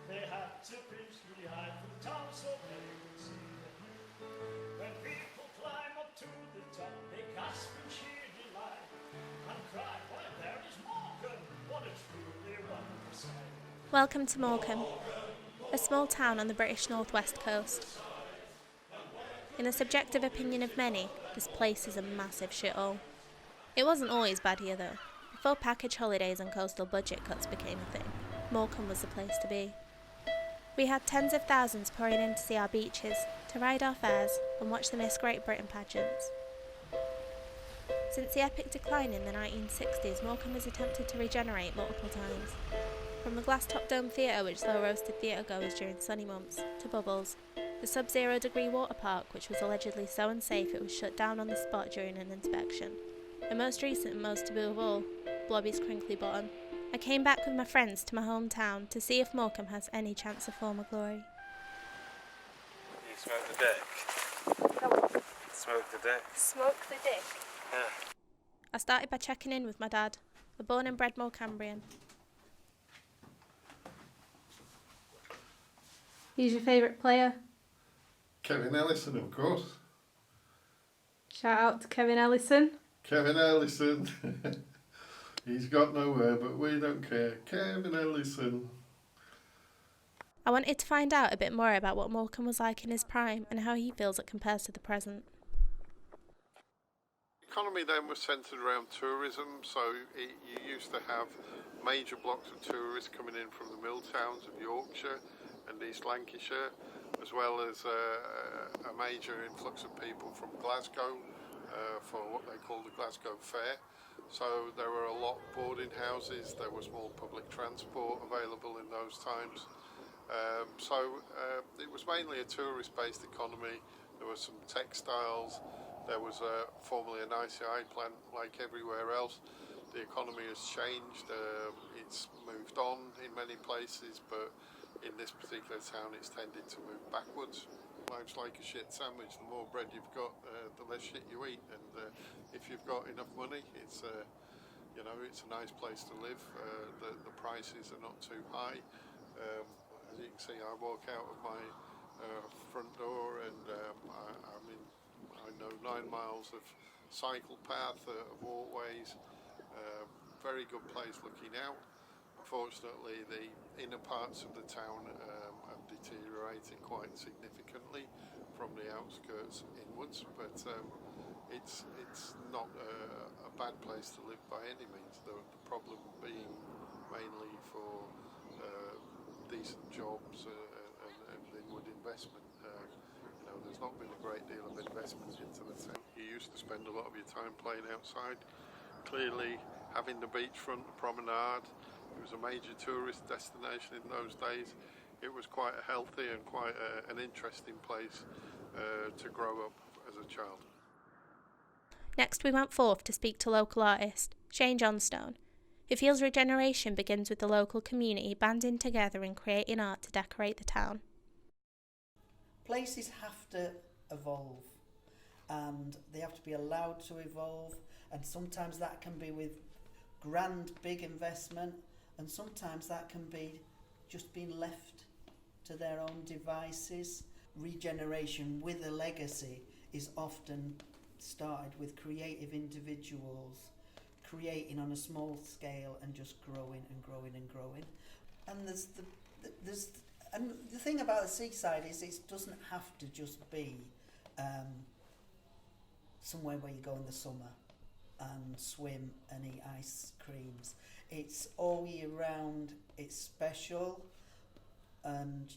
They had to princely hide from the town so they could see them. When people climb up to the top, they gasp in sheer delight and cry, "Why, there is Morecambe! What a truly wonderful sight!" Welcome to Morecambe, a small town on the British northwest coast. In the subjective opinion of many, this place is a massive shithole. It wasn't always bad here though. Before package holidays and coastal budget cuts became a thing, Morecambe was the place to be. We had tens of thousands pouring in to see our beaches, to ride our fairs and watch the Miss Great Britain pageants. Since the epic decline in the 1960s, Morecambe has attempted to regenerate multiple times. From the glass-top dome theatre which slow-roasted theatregoers during sunny months, to Bubbles, the sub-zero degree water park which was allegedly so unsafe it was shut down on the spot during an inspection, and most recent and most taboo of all, Blobby's Crinkly Bottom. I came back with my friends to my hometown to see if Morecambe has any chance of former glory. You smoke the dick. Smoke the dick. Smoke the dick? Yeah. I started by checking in with my dad, a born and bred Morecambian. Who's your favourite player? Kevin Ellison, of course. Shout out to Kevin Ellison. Kevin Ellison. He's got nowhere, but we don't care. Kevin Ellison. I wanted to find out a bit more about what Morecambe was like in his prime and how he feels it compares to the present. The economy then was centred around tourism, so you used to have major blocks of tourists coming in from the mill towns of Yorkshire and East Lancashire, as well as a major influx of people from Glasgow for what they call the Glasgow Fair. So there were a lot of boarding houses, there was more public transport available in those times. So it was mainly a tourist-based economy. There were some textiles, there was formerly an ICI plant like everywhere else. The economy has changed, it's moved on in many places, but in this particular town it's tended to move backwards. Life's like a shit sandwich. The more bread you've got, the less shit you eat. And if you've got enough money, it's it's a nice place to live. The prices are not too high. As you can see, I walk out of my front door, and I know 9 miles of cycle path, of walkways. Very good place looking out. Unfortunately, the inner parts of the town have deteriorated quite significantly from the outskirts inwards, but it's not a bad place to live by any means. The problem being mainly for decent jobs and inward investment. There's not been a great deal of investment into the town. You used to spend a lot of your time playing outside. Clearly, having the beachfront, the promenade, it was a major tourist destination in those days. It was quite a healthy and quite an interesting place to grow up as a child. Next we went forth to speak to local artist Shane Johnstone, who feels regeneration begins with the local community banding together and creating art to decorate the town. Places have to evolve, and they have to be allowed to evolve, and sometimes that can be with grand big investment, and sometimes that can be just being left to their own devices. Regeneration with a legacy is often started with creative individuals creating on a small scale and just growing and growing and growing. And and the thing about the seaside is it doesn't have to just be somewhere where you go in the summer and swim and eat ice creams. It's all year round. It's special, and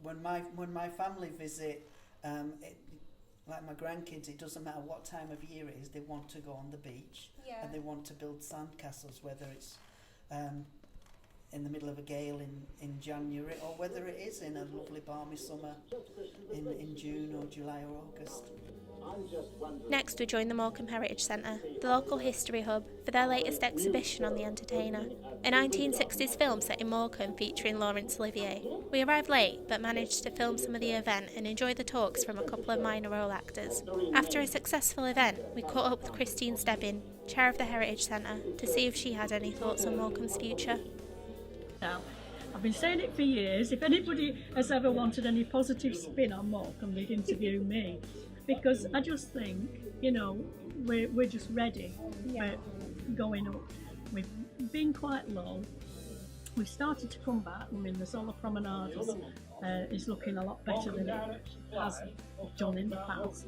when my family visit, like my grandkids, it doesn't matter what time of year it is. They want to go on the beach, and they want to build sandcastles, whether it's in the middle of a gale in January, or whether it is in a lovely balmy summer in June or July or August. Next we joined the Morecambe Heritage Centre, the local history hub, for their latest exhibition on The Entertainer, a 1960s film set in Morecambe featuring Laurence Olivier. We arrived late, but managed to film some of the event and enjoy the talks from a couple of minor role actors. After a successful event, we caught up with Christine Stebbin, chair of the Heritage Centre, to see if she had any thoughts on Morecambe's future. Now, I've been saying it for years. If anybody has ever wanted any positive spin on Morecambe, they'd interview me, because I just think, you know, we're just ready. We're going up. We've been quite low. We've started to come back. I mean, the solar promenade is looking a lot better than it has done in the past.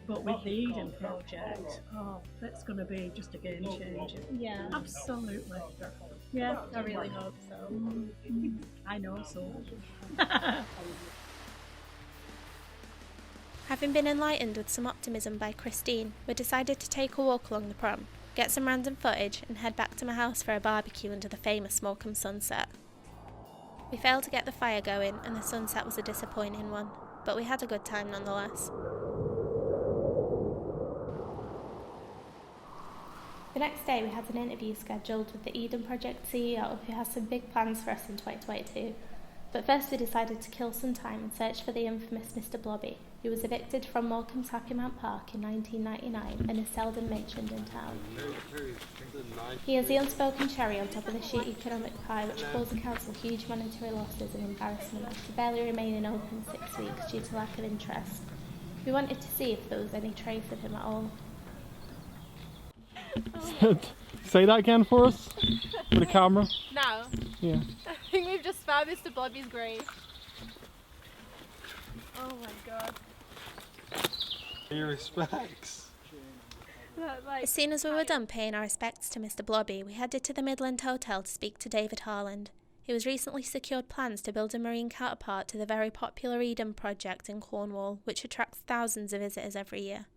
But with the Eden project, that's going to be just a game changer. Yeah. Absolutely. Yeah, I really hope so. I know so. Having been enlightened with some optimism by Christine, we decided to take a walk along the prom, get some random footage and head back to my house for a barbecue under the famous Morecambe sunset. We failed to get the fire going and the sunset was a disappointing one, but we had a good time nonetheless. The next day we had an interview scheduled with the Eden Project CEO, who has some big plans for us in 2022. But first we decided to kill some time and search for the infamous Mr. Blobby, who was evicted from Morecambe's Happy Mount Park in 1999 and is seldom mentioned in town. He is the unspoken cherry on top of the sheet economic pie, which caused the council huge monetary losses and embarrassment after barely remaining open 6 weeks due to lack of interest. We wanted to see if there was any trace of him at all. Say that again for us, for the camera. Now, Yeah. I think we've just found Mr. Blobby's grave. Oh my god. Your respects. As soon as we were done paying our respects to Mr. Blobby, we headed to the Midland Hotel to speak to David Harland. He was recently secured plans to build a marine counterpart to the very popular Eden project in Cornwall, which attracts thousands of visitors every year.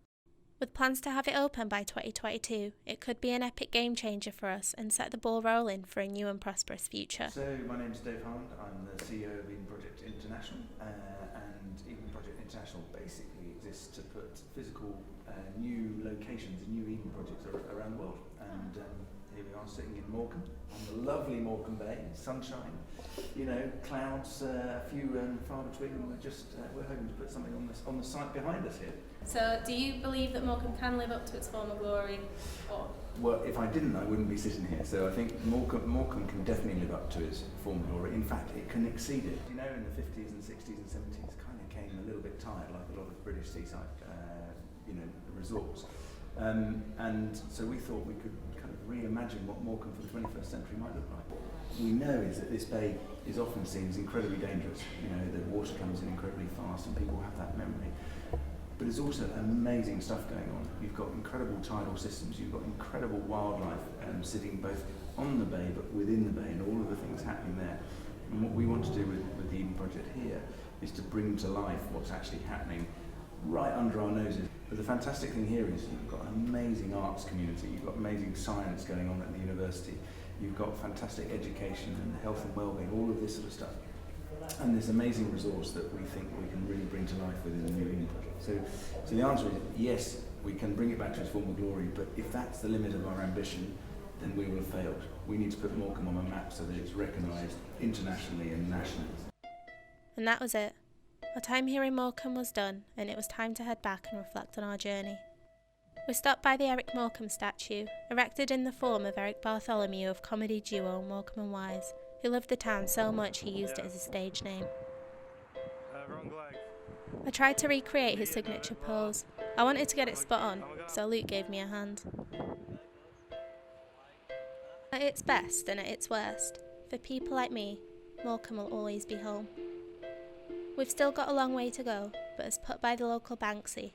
With plans to have it open by 2022, it could be an epic game changer for us and set the ball rolling for a new and prosperous future. So my name is Dave Harland, I'm the CEO of Eden Project International, and Eden Project International basically exists to put physical new locations and new Eden projects around the world. And here we are sitting in Morecambe, on the lovely Morecambe Bay, sunshine, you know, clouds, a few far between, and we're hoping to put something on the site behind us here. So, do you believe that Morecambe can live up to its former glory? Or? Well, if I didn't, I wouldn't be sitting here. So I think Morecambe can definitely live up to its former glory. In fact, it can exceed it. You know, in the 50s and 60s and 70s, kind of came a little bit tired, like a lot of British seaside, resorts. And so we thought we could kind of reimagine what Morecambe for the 21st century might look like. What we know is that this bay is often seen as incredibly dangerous. You know, the water comes in incredibly fast, and people have that memory. But there's also amazing stuff going on. You've got incredible tidal systems, you've got incredible wildlife sitting both on the bay but within the bay, and all of the things happening there. And what we want to do with the Eden Project here is to bring to life what's actually happening right under our noses. But the fantastic thing here is you've got an amazing arts community, you've got amazing science going on at the university, you've got fantastic education and health and wellbeing, all of this sort of stuff. And this amazing resource that we think we can really bring to life within the new Eden Project. So the answer is yes, we can bring it back to its former glory, but if that's the limit of our ambition, then we will have failed. We need to put Morecambe on a map so that it's recognised internationally and nationally. And that was it. Our time here in Morecambe was done, and it was time to head back and reflect on our journey. We stopped by the Eric Morecambe statue, erected in the form of Eric Bartholomew of comedy duo Morecambe and Wise, who loved the town so much he used it as a stage name. Wrong leg. I tried to recreate his signature pose. I wanted to get it spot on, so Luke gave me a hand. At its best and at its worst, for people like me, Morecambe will always be home. We've still got a long way to go, but as put by the local Banksy,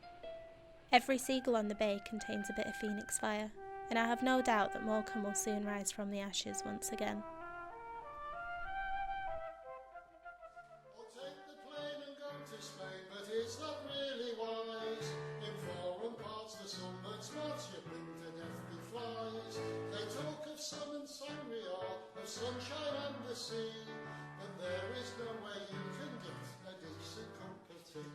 every seagull on the bay contains a bit of phoenix fire, and I have no doubt that Morecambe will soon rise from the ashes once again. Sunshine and the sea, but there is no way you can get a decent cup of tea.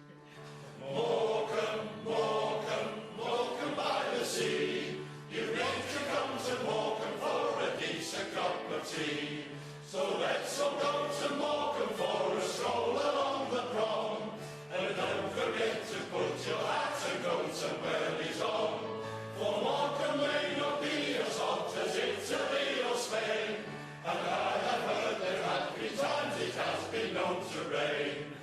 Morecambe, Morecambe, Morecambe by the sea. You need to come to Morecambe for a decent cup of tea. So let's all go to Morecambe for a stroll along the prom. And don't forget to put your hat and coat and wellies on. For Morecambe comes the rain.